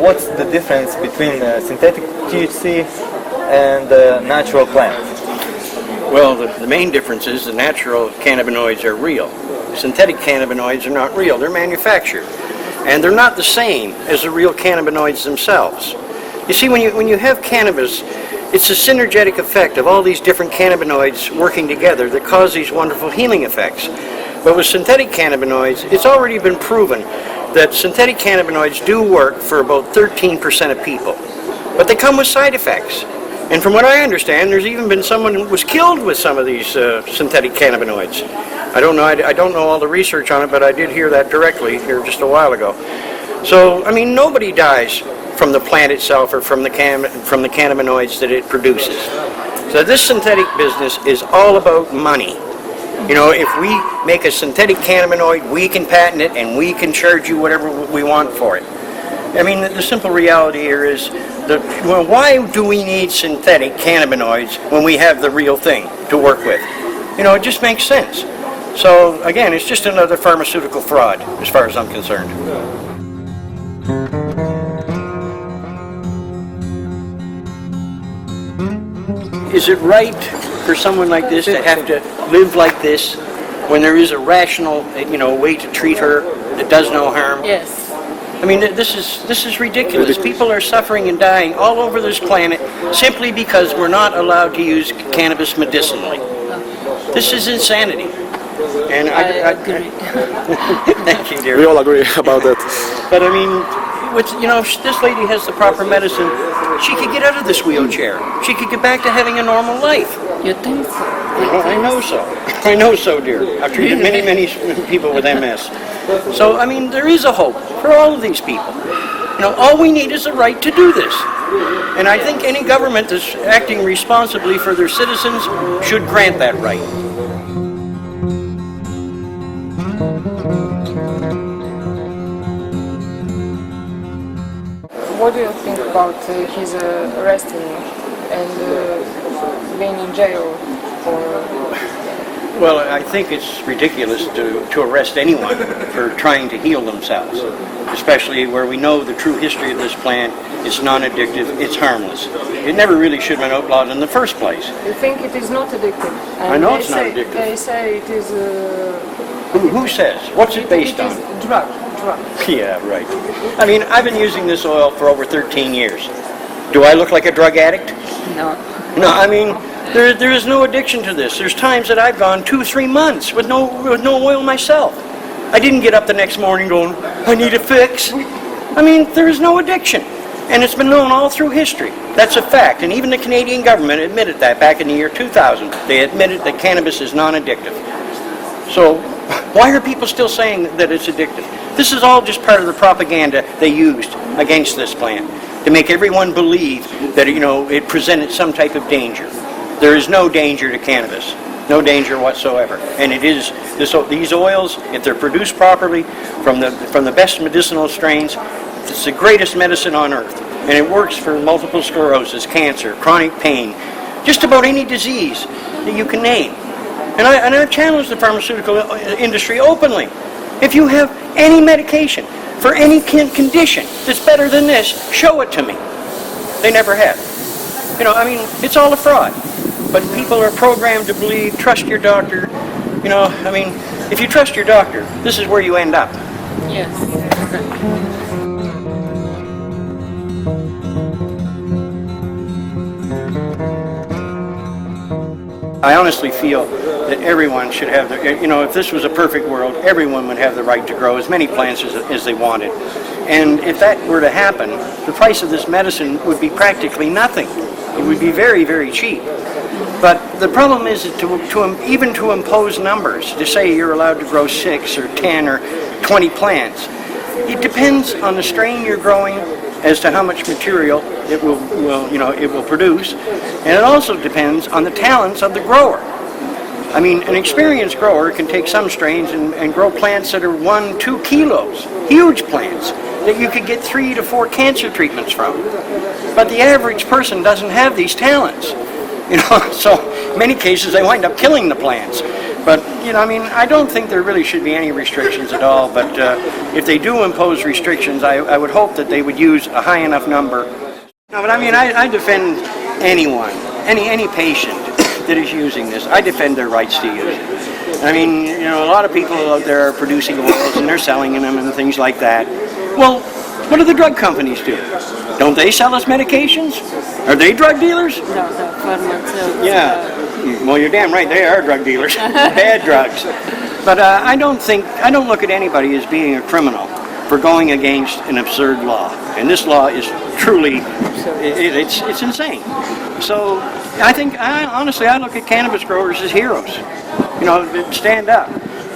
what's the difference between synthetic THC and natural plant? Well, the main difference is the natural cannabinoids are real. Synthetic cannabinoids are not real. They're manufactured. And they're not the same as the real cannabinoids themselves. You see, when you have cannabis, it's a synergetic effect of all these different cannabinoids working together that cause these wonderful healing effects. But with synthetic cannabinoids, it's already been proven that synthetic cannabinoids do work for about 13% of people. But they come with side effects. And from what I understand, there's even been someone who was killed with some of these synthetic cannabinoids. I don't know all the research on it, but I did hear that directly here just a while ago. So, I mean, nobody dies from the plant itself or from the cannabinoids that it produces. So this synthetic business is all about money. You know, if we make a synthetic cannabinoid, we can patent it and we can charge you whatever we want for it. I mean, the simple reality here is that, well, why do we need synthetic cannabinoids when we have the real thing to work with? You know, it just makes sense. So, again, it's just another pharmaceutical fraud, as far as I'm concerned. Is it right for someone like this to have to live like this when there is a rational, way to treat her that does no harm? Yes. I mean, this is ridiculous. People are suffering and dying all over this planet simply because we're not allowed to use cannabis medicinally. This is insanity. And I agree. Thank you, dear. We all agree about that. But I mean, if this lady has the proper medicine, she could get out of this wheelchair. She could get back to having a normal life. You think so? I know so. I know so, dear. I've treated many people with MS. So, I mean, there is a hope for all of these people. You know, all we need is the right to do this. And I think any government that's acting responsibly for their citizens should grant that right. What do you think about his arresting and being in jail for? Well, I think it's ridiculous to arrest anyone for trying to heal themselves, especially where we know the true history of this plant. It's non-addictive, it's harmless. It never really should have been outlawed in the first place. You think it is not addictive? And I know it's not addictive. They say it is... Who says? What's it based on? It is drug. Yeah, right. I mean, I've been using this oil for over 13 years. Do I look like a drug addict? No. No, I mean, there is no addiction to this. There's times that I've gone 2-3 months with no oil myself. I didn't get up the next morning going, I need a fix. I mean, there is no addiction. And it's been known all through history. That's a fact. And even the Canadian government admitted that back in the year 2000. They admitted that cannabis is non-addictive. So why are people still saying that it's addictive? This is all just part of the propaganda they used against this plant to make everyone believe that, it presented some type of danger. There is no danger to cannabis, no danger whatsoever. And it is these oils, if they're produced properly from the best medicinal strains, it's the greatest medicine on earth. And it works for multiple sclerosis, cancer, chronic pain, just about any disease that you can name. And I challenge the pharmaceutical industry openly. If you have any medication for any condition that's better than this, show it to me. They never have. I mean, it's all a fraud. But people are programmed to believe, trust your doctor. I mean, if you trust your doctor, this is where you end up. Yes. I honestly feel that everyone should have if this was a perfect world, everyone would have the right to grow as many plants as they wanted. And if that were to happen, the price of this medicine would be practically nothing. It would be very, very cheap. But the problem is that even to impose numbers, to say you're allowed to grow 6 or 10 or 20 plants, it depends on the strain you're growing as to how much material it will produce, and it also depends on the talents of the grower. I mean, an experienced grower can take some strains and grow plants that are 1-2 kilos, huge plants that you could get 3 to 4 cancer treatments from. But the average person doesn't have these talents. So in many cases they wind up killing the plants. But, you know, I mean, I don't think there really should be any restrictions at all, but if they do impose restrictions, I would hope that they would use a high enough number. No, but I mean, I defend anyone, any patient that is using this. I defend their rights to use it. I mean, you know, a lot of people out there are producing oils and they're selling them and things like that. Well, what do the drug companies do? Don't they sell us medications? Are they drug dealers? Da, farmaceut. Yeah. Well, you're damn right, they are drug dealers. Bad drugs. But I don't look at anybody as being a criminal for going against an absurd law. And this law is truly, it's insane. So honestly, I look at cannabis growers as heroes. You know, that stand up.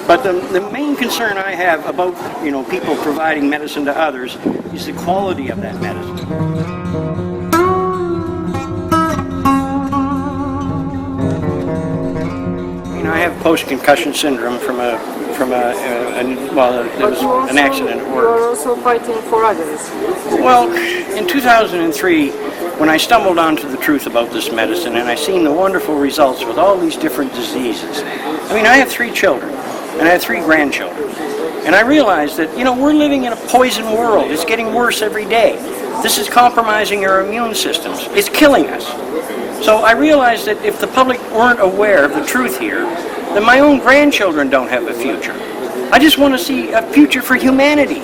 But the main concern I have about, you know, people providing medicine to others is the quality of that medicine. I have post-concussion syndrome from there was an accident at work. You are also fighting for others. Well, in 2003, when I stumbled onto the truth about this medicine and I seen the wonderful results with all these different diseases. I mean, I have 3 children and I have 3 grandchildren. And I realized that, you know, we're living in a poison world. It's getting worse every day. This is compromising our immune systems. It's killing us. So I realized that if the public weren't aware of the truth here, then my own grandchildren don't have a future. I just want to see a future for humanity.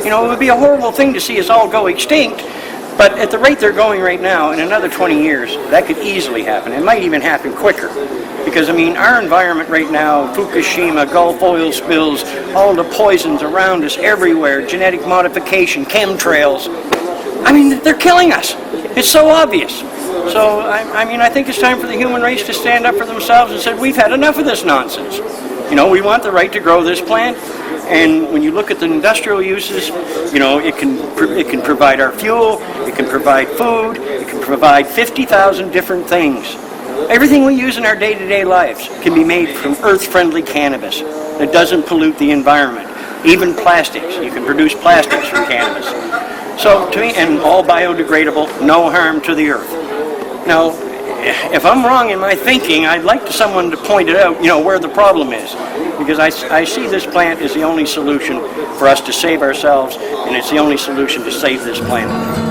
You know, it would be a horrible thing to see us all go extinct, but at the rate they're going right now, in another 20 years, that could easily happen. It might even happen quicker. Because, I mean, our environment right now, Fukushima, Gulf oil spills, all the poisons around us everywhere, genetic modification, chemtrails, I mean, they're killing us. It's so obvious. So, I mean, I think it's time for the human race to stand up for themselves and say, we've had enough of this nonsense. You know, we want the right to grow this plant, and when you look at the industrial uses, you know, it can provide our fuel, it can provide food, it can provide 50,000 different things. Everything we use in our day-to-day lives can be made from earth-friendly cannabis that doesn't pollute the environment. Even plastics, you can produce plastics from cannabis. So, to me, and all biodegradable, no harm to the earth. Now, if I'm wrong in my thinking, I'd like someone to point it out, you know, where the problem is. Because I see this plant as the only solution for us to save ourselves, and it's the only solution to save this planet.